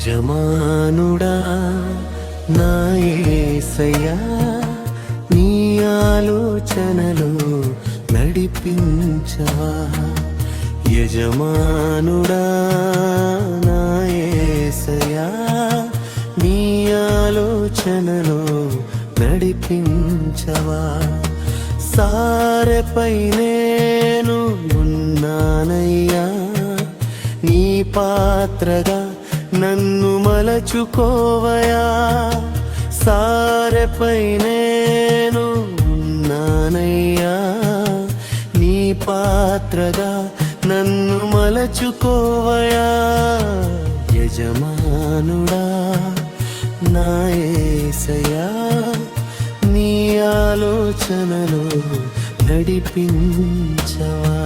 యజమానుడా నా యేసయ్యా, నీ ఆలోచనలు నడిపించవా. యజమానుడా నా యేసయ్యా, నీ ఆలోచనలు నడిపించవా. సారెపై నేను ఉన్నానయ్యా, నీ పాత్రగా నన్ను మలచుకోవయా. సారెపై నేను ఉన్నానయ్యా, నీ పాత్రగా నన్ను మలచుకోవయా. యజమానుడా నా యేసయ్యా, నీ ఆలోచనలు నడిపించవా.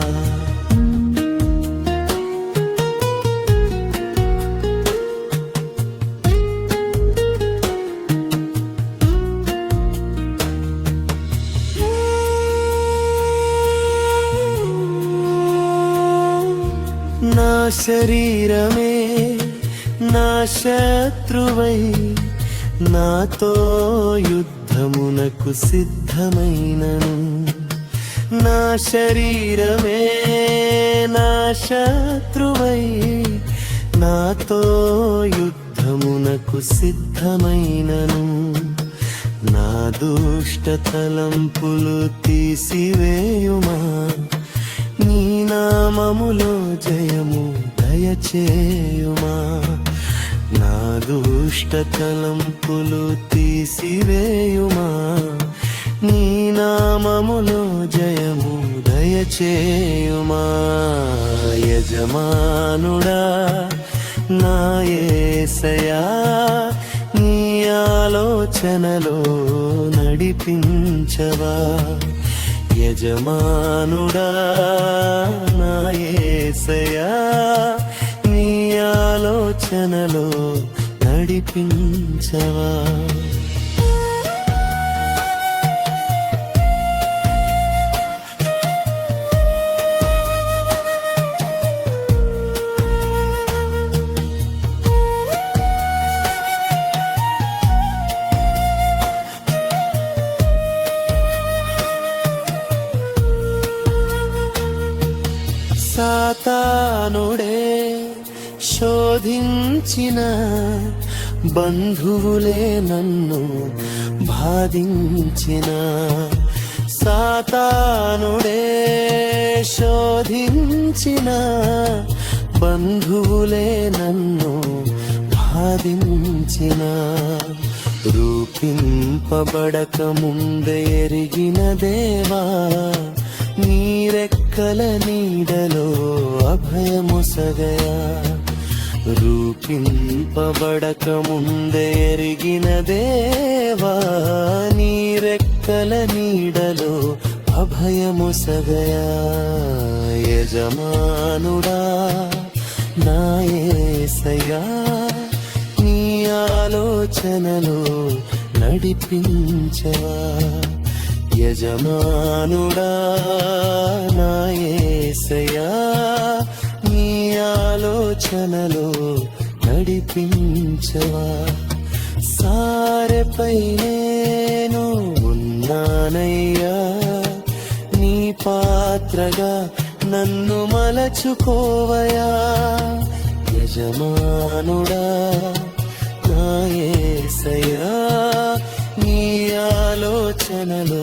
నా శరీరమే నా శత్రువై నాతో యుద్ధమునకు సిద్ధమైనను. నా శరీరమే నా శత్రువై నాతో యుద్ధమునకు సిద్ధమైనను. నా దుష్ట తలంపులు తీసివేయుమా, నీ నామములో జయము దయచేయుమా. నా దుష్ట తలంపులు తీసివేయుమా, నీ నామములో జయము దయచేయుమా. యజమానుడా నా యేసయ్యా, నీ ఆలోచనలో నడిపించవా. యజమానుడా నా యేసయ్యా, నీ ఆలోచనలో నడిపించవా. సాతానుడే శోధించిన బంధువులే నన్ను బాధించిన. సాతానుడే శోధించిన బంధువులే నన్ను బాధించిన. రూపింపబడక ముందే ఎరిగిన దేవా, నీ రెక్కల నీడలో అభయముసగయా. రూపింపబడక ముందే ఎరిగిన దేవా, నీ రెక్కల నీడలో అభయముసగయా. యజమానుడా నా యేసయ్యా, నీ ఆలోచనలో నడిపించవా. యజమానుడా నా యేసయ్యా, నీ ఆలోచనలో నడిపించవా. సారెపై నేను ఉన్నానయ్యా, నీ పాత్రగా నన్ను మలచుకోవయా. యజమానుడా నా యేసయ్యా, నీ ఆలోచనలో